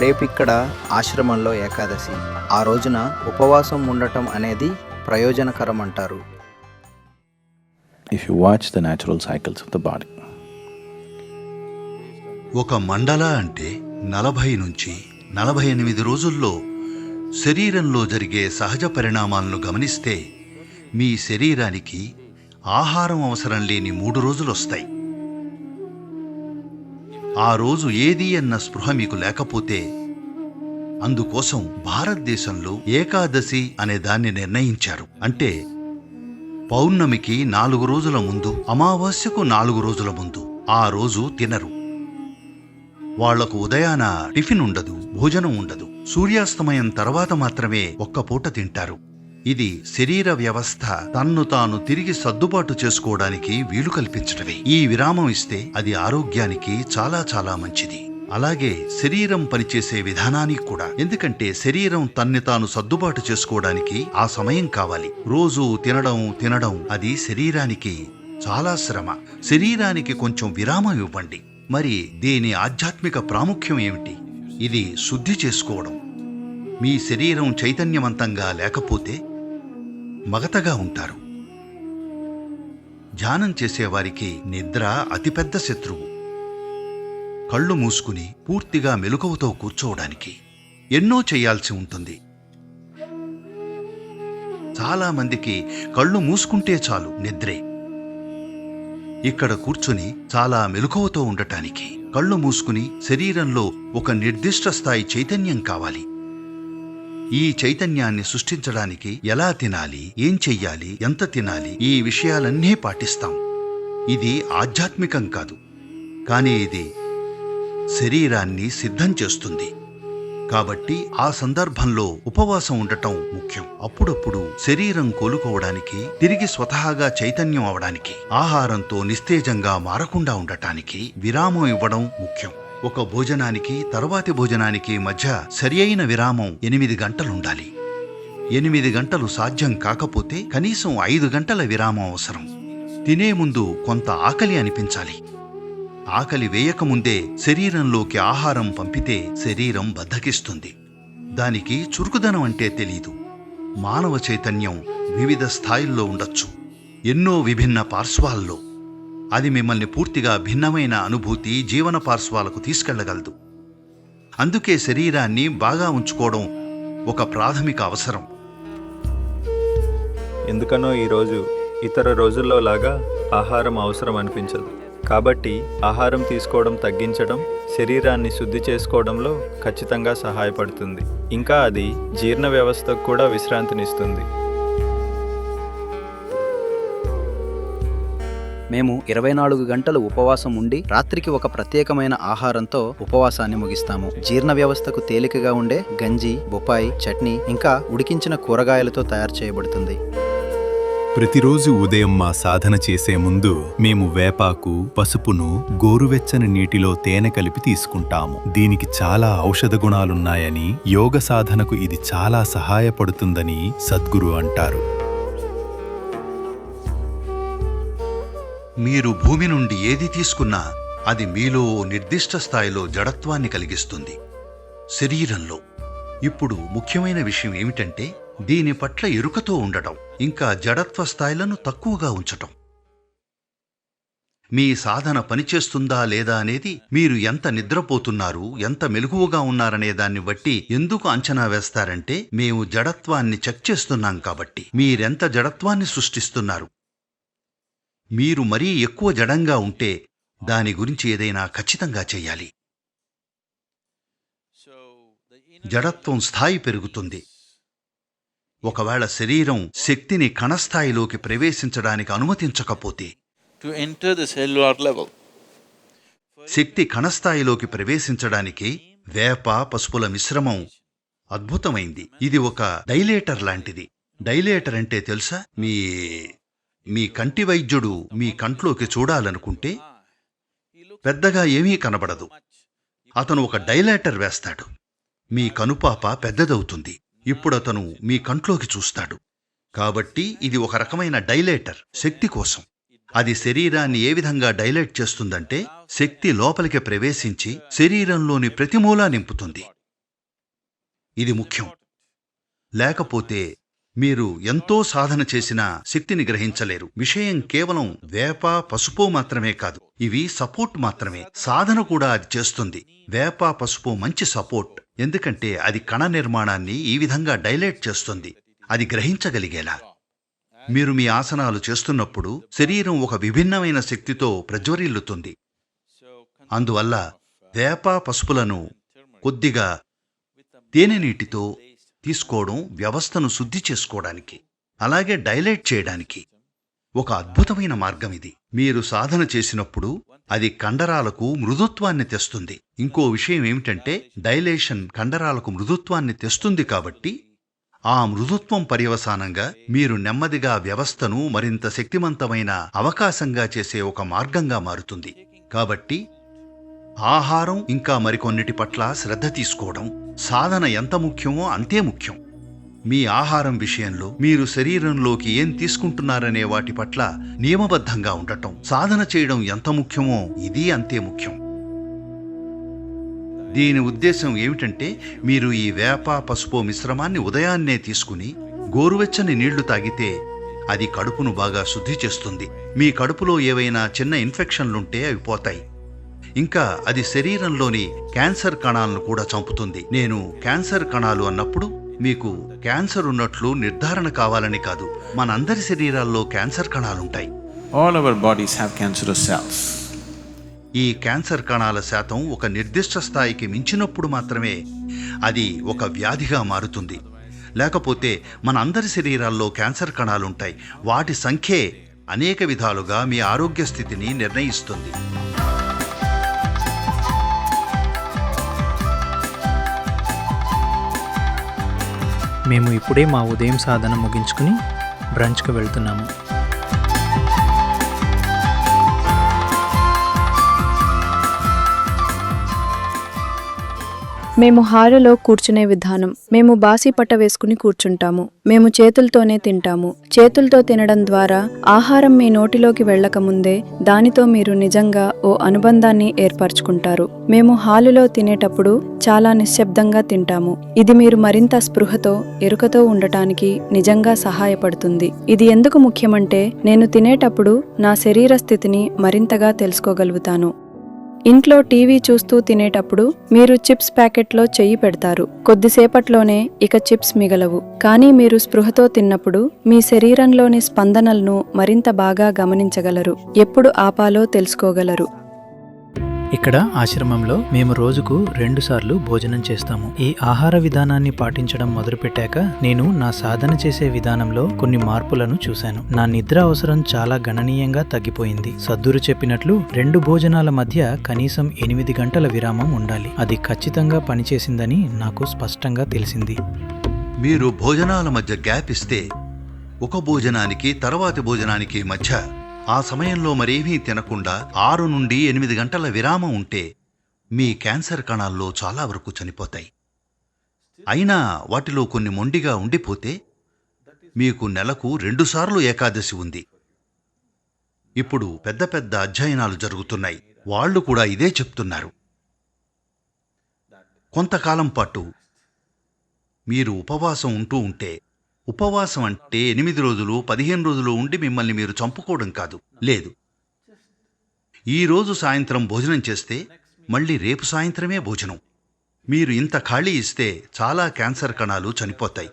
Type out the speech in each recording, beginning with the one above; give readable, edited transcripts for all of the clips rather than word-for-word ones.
రేపిక్కడ ఆశ్రమంలో ఏకాదశి. ఆ రోజున ఉపవాసం ఉండటం అనేది ప్రయోజనకరం అంటారు. If you watch the natural cycles of the body. ఒక మండల అంటే 40 నుంచి 48 రోజుల్లో శరీరంలో జరిగే సహజ పరిణామాలను గమనిస్తే మీ శరీరానికి ఆహారం అవసరం లేని 3 రోజులు వస్తాయి. ఆ రోజు ఏది అన్న స్పృహ మీకు లేకపోతే అందుకోసం భారతదేశంలో ఏకాదశి అనే దాన్ని నిర్ణయించారు. అంటే పౌర్ణమికి 4 రోజుల ముందు, అమావాస్యకు 4 రోజుల ముందు ఆ రోజు తినరు. వాళ్లకు ఉదయాన టిఫిన్ ఉండదు, భోజనం ఉండదు. సూర్యాస్తమయం తర్వాత మాత్రమే ఒక్క పూట తింటారు. ఇది శరీర వ్యవస్థ తన్ను తాను తిరిగి సర్దుబాటు చేసుకోవడానికి వీలు కల్పించటమే. ఈ విరామం ఇస్తే అది ఆరోగ్యానికి చాలా చాలా మంచిది. అలాగే శరీరం పనిచేసే విధానానికి కూడా. ఎందుకంటే శరీరం తన్ని తాను సర్దుబాటు చేసుకోవడానికి ఆ సమయం కావాలి. రోజు తినడం అది శరీరానికి చాలా శ్రమ. శరీరానికి కొంచెం విరామం ఇవ్వండి. మరి దీని ఆధ్యాత్మిక ప్రాముఖ్యం ఏమిటి? ఇది శుద్ధి చేసుకోవడం. మీ శరీరం చైతన్యవంతంగా లేకపోతే మగతగా ఉంటారు. ధ్యానం చేసేవారికి నిద్ర అతిపెద్ద శత్రువు. కళ్ళు మూసుకుని పూర్తిగా మెలకువతో కూర్చోవడానికి ఎన్నో చెయ్యాల్సి ఉంటుంది. చాలా మందికి కళ్ళు మూసుకుంటే చాలు నిద్రే. ఇక్కడ కూర్చుని చాలా మెలకువతో ఉండటానికి కళ్ళు మూసుకుని శరీరంలో ఒక నిర్దిష్ట స్థాయి చైతన్యం కావాలి. ఈ చైతన్యాన్ని సృష్టించడానికి ఎలా తినాలి, ఏం చెయ్యాలి, ఎంత తినాలి, ఈ విషయాలన్నీ పాటిస్తాం. ఇది ఆధ్యాత్మికం కాదు, కానీ ఇది శరీరాన్ని సిద్ధం చేస్తుంది. కాబట్టి ఆ సందర్భంలో ఉపవాసం ఉండటం ముఖ్యం. అప్పుడప్పుడు శరీరం కోలుకోవడానికి, తిరిగి స్వతహాగా చైతన్యం అవడానికి, ఆహారంతో నిస్తేజంగా మారకుండా ఉండటానికి విరామం ఇవ్వడం ముఖ్యం. ఒక భోజనానికి తర్వాతి భోజనానికి మధ్య సరి అయిన విరామం 8 గంటలుండాలి. 8 గంటలు సాధ్యం కాకపోతే కనీసం 5 గంటల విరామం అవసరం. తినే ముందు కొంత ఆకలి అనిపించాలి. ఆకలి వేయకముందే శరీరంలోకి ఆహారం పంపితే శరీరం బద్ధకిస్తుంది. దానికి చురుకుదనం అంటే తెలీదు. మానవ చైతన్యం వివిధ స్థాయిల్లో ఉండొచ్చు, ఎన్నో విభిన్న పార్శ్వాల్లో. అది మిమ్మల్ని పూర్తిగా భిన్నమైన అనుభూతి, జీవన పార్శ్వాలకు తీసుకెళ్లగలదు. అందుకే శరీరాన్ని బాగా ఉంచుకోవడం ఒక ప్రాథమిక అవసరం. ఎందుకనో ఈరోజు ఇతర రోజుల్లో లాగా ఆహారం అవసరం అనిపించదు. కాబట్టి ఆహారం తీసుకోవడం తగ్గించడం శరీరాన్ని శుద్ధి చేసుకోవడంలో ఖచ్చితంగా సహాయపడుతుంది. ఇంకా అది జీర్ణ వ్యవస్థకు కూడా విశ్రాంతినిస్తుంది. మేము 24 గంటలు ఉపవాసం ఉండి రాత్రికి ఒక ప్రత్యేకమైన ఆహారంతో ఉపవాసాన్ని ముగిస్తాము. జీర్ణ వ్యవస్థకు తేలికగా ఉండే గంజి, బొప్పాయి చట్నీ ఇంకా ఉడికించిన కూరగాయలతో తయారు చేయబడుతుంది. ప్రతిరోజు ఉదయం మా సాధన చేసే ముందు మేము వేపాకు, పసుపును గోరువెచ్చని నీటిలో తేనె కలిపి తీసుకుంటాము. దీనికి చాలా ఔషధ గుణాలున్నాయని, యోగ సాధనకు ఇది చాలా సహాయపడుతుందని సద్గురు అంటారు. మీరు భూమి నుండి ఏది తీసుకున్నా అది మీలో నిర్దిష్ట స్థాయిలో జడత్వాన్ని కలిగిస్తుంది. శరీరంలో ఇప్పుడు ముఖ్యమైన విషయం ఏమిటంటే దీని పట్ల ఎరుకతో ఉండటం, ఇంకా జడత్వ స్థాయిలను తక్కువగా ఉంచటం. మీ సాధన పనిచేస్తుందా లేదా అనేది మీరు ఎంత నిద్రపోతున్నారు, ఎంత మెలకువగా ఉన్నారనే దాన్ని బట్టి ఎందుకు అంచనా వేస్తారంటే మేము జడత్వాన్ని చెక్ చేస్తున్నాం కాబట్టి. మీరెంత జడత్వాన్ని సృష్టిస్తున్నారు. మీరు మరీ ఎక్కువ జడంగా ఉంటే దాని గురించి ఏదైనా ఖచ్చితంగా చెయ్యాలి. జడత్వం స్థాయి పెరుగుతుంది. ఒకవేళ శరీరం శక్తిని కణస్థాయిలోకి ప్రవేశించడానికి అనుమతించకపోతే, శక్తి కణస్థాయిలోకి ప్రవేశించడానికి వేప, పసుపుల మిశ్రమం అద్భుతమైంది. ఇది ఒక డైలేటర్ లాంటిది. డైలేటర్ అంటే తెలుసా? మీ కంటి వైద్యుడు మీ కంట్లోకి చూడాలనుకుంటే పెద్దగా ఏమీ కనబడదు. అతను ఒక డైలేటర్ వేస్తాడు. మీ కనుపాప పెద్దదవుతుంది. ఇప్పుడతను మీ కంట్లోకి చూస్తాడు. కాబట్టి ఇది ఒక రకమైన డైలేటర్, శక్తి కోసం. అది శరీరాన్ని ఏ విధంగా డైలేట్ చేస్తుందంటే శక్తి లోపలికి ప్రవేశించి శరీరంలోని ప్రతి మూలా నింపుతుంది. ఇది ముఖ్యం. లేకపోతే మీరు ఎంతో సాధన చేసినా శక్తిని గ్రహించలేరు. విషయం కేవలం వేప, పసుపు మాత్రమే కాదు. ఇవి సపోర్ట్ మాత్రమే. సాధన కూడా అది చేస్తుంది. వేప, పసుపు మంచి సపోర్ట్. ఎందుకంటే అది కణ నిర్మాణాన్ని ఈ విధంగా డైలేట్ చేస్తుంది, అది గ్రహించగలిగేలా. మీరు మీ ఆసనాలు చేస్తున్నప్పుడు శరీరం ఒక విభిన్నమైన శక్తితో ప్రజ్వరిల్లుతుంది. అందువల్ల వేప, పసుపులను కొద్దిగా తేనె నీటితో తీసుకోవడం వ్యవస్థను శుద్ధి చేసుకోవడానికి, అలాగే డైలేట్ చేయడానికి ఒక అద్భుతమైన మార్గం ఇది. మీరు సాధన చేసినప్పుడు అది కండరాలకు మృదుత్వాన్ని తెస్తుంది. ఇంకో విషయం ఏమిటంటే డైలేషన్ కండరాలకు మృదుత్వాన్ని తెస్తుంది. కాబట్టి ఆ మృదుత్వం పర్యవసానంగా మీరు నెమ్మదిగా వ్యవస్థను మరింత శక్తివంతమైన అవకాశంగా చేసే ఒక మార్గంగా మారుతుంది. కాబట్టి ఆహారం ఇంకా మరికొన్నిటి పట్ల శ్రద్ధ తీసుకోవడం సాధన ఎంత ముఖ్యమో అంతే ముఖ్యం. మీ ఆహారం విషయంలో మీరు శరీరంలోకి ఏం తీసుకుంటున్నారనే వాటి పట్ల నియమబద్ధంగా ఉండటం, సాధన చేయడం ఎంత ముఖ్యమో ఇది అంతే ముఖ్యం. దీని ఉద్దేశం ఏమిటంటే మీరు ఈ వేప, పసుపు మిశ్రమాన్ని ఉదయాన్నే తీసుకుని గోరువెచ్చని నీళ్లు తాగితే అది కడుపును బాగా శుద్ధి చేస్తుంది. మీ కడుపులో ఏవైనా చిన్న ఇన్ఫెక్షన్లుంటే అవి పోతాయి. ఇంకా అది శరీరంలోని క్యాన్సర్ కణాలను కూడా చంపుతుంది. నేను క్యాన్సర్ కణాలు అన్నప్పుడు మీకు క్యాన్సర్ ఉన్నట్లు నిర్ధారణ కావాలని కాదు. మనందరి శరీరాల్లో క్యాన్సర్ కణాలుంటాయి. All our bodies have cancerous cells. ఈ క్యాన్సర్ కణాల శాతం ఒక నిర్దిష్ట స్థాయికి మించినప్పుడు మాత్రమే అది ఒక వ్యాధిగా మారుతుంది. లేకపోతే మన అందరి శరీరాల్లో క్యాన్సర్ కణాలుంటాయి. వాటి సంఖ్యే అనేక విధాలుగా మీ ఆరోగ్య స్థితిని నిర్ణయిస్తుంది. మేము ఇప్పుడే మా ఉదయం సాధన ముగించుకుని బ్రంచ్కి వెళ్తున్నాము. మేము హాలులో కూర్చునే విధానం. మేము బాసి పట్ట వేసుకుని కూర్చుంటాము. మేము చేతులతోనే తింటాము. చేతులతో తినడం ద్వారా ఆహారం మీ నోటిలోకి వెళ్ళకముందే దానితో మీరు నిజంగా ఓ అనుబంధాన్ని ఏర్పరచుకుంటారు. మేము హాలులో తినేటప్పుడు చాలా నిశ్శబ్దంగా తింటాము. ఇది మీరు మరింత స్పృహతో, ఎరుకతో ఉండటానికి నిజంగా సహాయపడుతుంది. ఇది ఎందుకు ముఖ్యమంటే నేను తినేటప్పుడు నా శరీర స్థితిని మరింతగా తెలుసుకోగలుగుతాను. ఇంట్లో టీవీ చూస్తూ తినేటప్పుడు మీరు చిప్స్ ప్యాకెట్లో చెయ్యి పెడతారు. కొద్దిసేపట్లోనే ఇక చిప్స్ మిగలవు. కానీ మీరు స్పృహతో తిన్నప్పుడు మీ శరీరంలోని స్పందనలను మరింత బాగా గమనించగలరు. ఎప్పుడు ఆపాలో తెలుసుకోగలరు. ఇక్కడ ఆశ్రమంలో మేము రోజుకు 2 సార్లు భోజనం చేస్తాము. ఈ ఆహార విధానాన్ని పాటించడం మొదలుపెట్టాక నేను నా సాధన చేసే విధానంలో కొన్ని మార్పులను చూశాను. నా నిద్ర అవసరం చాలా గణనీయంగా తగ్గిపోయింది. సద్గురు చెప్పినట్లు 2 భోజనాల మధ్య కనీసం 8 గంటల విరామం ఉండాలి. అది ఖచ్చితంగా పనిచేసిందని నాకు స్పష్టంగా తెలిసింది. మీరు భోజనాల మధ్య గ్యాప్ ఇస్తే ఒక భోజనానికి తర్వాతి భోజనానికి మధ్య ఆ సమయంలో మరేమీ తినకుండా 6 నుండి 8 గంటల విరామం ఉంటే మీ క్యాన్సర్ కణాల్లో చాలా వరకు చనిపోతాయి. అయినా వాటిలో కొన్ని మొండిగా ఉండిపోతే మీకు నెలకు 2 సార్లు ఏకాదశి ఉంది. ఇప్పుడు పెద్ద పెద్ద అధ్యయనాలు జరుగుతున్నాయి. వాళ్ళు కూడా ఇదే చెప్తున్నారు. కొంతకాలం పాటు మీరు ఉపవాసం ఉంటూ ఉంటే, ఉపవాసం అంటే 8 రోజులు 15 రోజులు ఉండి మిమ్మల్ని మీరు చంపుకోవడం కాదు. లేదు, ఈరోజు సాయంత్రం భోజనం చేస్తే మళ్ళీ రేపు సాయంత్రమే భోజనం. మీరు ఇంత ఖాళీ ఇస్తే చాలా క్యాన్సర్ కణాలు చనిపోతాయి.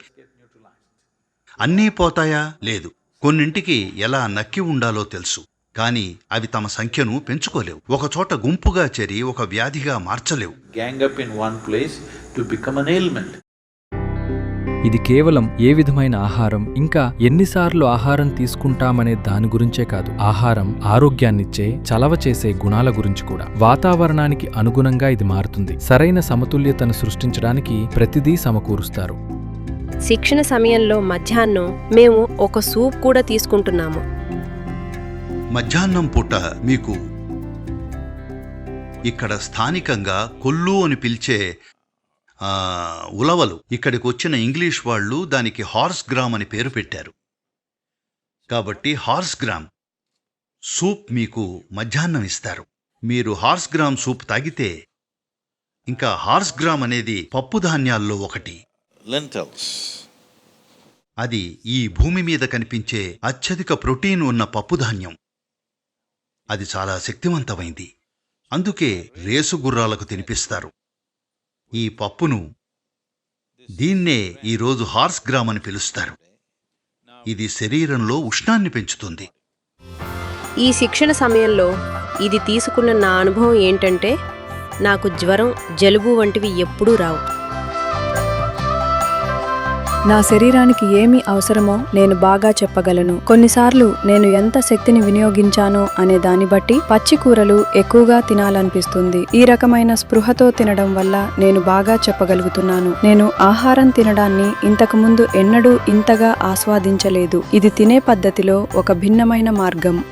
అన్నీ పోతాయా? లేదు. కొన్నింటికి ఎలా నక్కి ఉండాలో తెలుసు, కానీ అవి తమ సంఖ్యను పెంచుకోలేవు. ఒకచోట గుంపుగా చేరి ఒక వ్యాధిగా మార్చలేవు. Gang up in one place to become an ailment. ఇది కేవలం ఏ విధమైన ఆహారం, ఇంకా ఎన్నిసార్లు ఆహారం తీసుకుంటామనే దాని గురించే కాదు, ఆహారం ఆరోగ్యాన్నిచ్చే, చలవ చేసే గుణాల గురించి కూడా. వాతావరణానికి అనుగుణంగా ఇది మారుతుంది. సరైన సమతుల్యతను సృష్టించడానికి ప్రతిదీ సమకూరుస్తారు. శిక్షణ సమయంలో మధ్యాహ్నం మేము ఒక సూప్ కూడా తీసుకుంటున్నాము. మధ్యాహ్నం పూట మీకు ఇక్కడ స్థానికంగా కొల్లు అని పిలిచే ఉలవలు, ఇక్కడికి వచ్చిన ఇంగ్లీష్ వాళ్ళు దానికి హార్స్ గ్రామ్ అని పేరు పెట్టారు. కాబట్టి హార్స్ గ్రామ్ సూప్ మీకు మధ్యాహ్నం ఇస్తారు. మీరు హార్స్ గ్రామ్ సూప్ తాగితే, ఇంకా హార్స్ గ్రామ్ అనేది పప్పు ధాన్యాల్లో ఒకటి, lentils. అది ఈ భూమి మీద కనిపించే అత్యధిక ప్రోటీన్ ఉన్న పప్పుధాన్యం. అది చాలా శక్తివంతమైంది. అందుకే రేసు గుర్రాలకు తినిపిస్తారు. ఈ పప్పును దీన్నే ఈరోజు హార్స్ గ్రామ్ అని పిలుస్తారు. ఇది శరీరంలో ఉష్ణాన్ని పెంచుతుంది. ఈ శిక్షణ సమయంలో ఇది తీసుకున్న నా అనుభవం ఏంటంటే నాకు జ్వరం, జలుబు వంటివి ఎప్పుడూ రావు. నా శరీరానికి ఏమి అవసరమో నేను బాగా చెప్పగలను. కొన్నిసార్లు నేను ఎంత శక్తిని వినియోగించానో అనే దాన్ని బట్టి పచ్చి కూరలు ఎక్కువగా తినాలనిపిస్తుంది. ఈ రకమైన స్పృహతో తినడం వల్ల నేను బాగా చెప్పగలుగుతున్నాను. నేను ఆహారం తినడాన్ని ఇంతకుముందు ఎన్నడూ ఇంతగా ఆస్వాదించలేదు. ఇది తినే పద్ధతిలో ఒక భిన్నమైన మార్గం.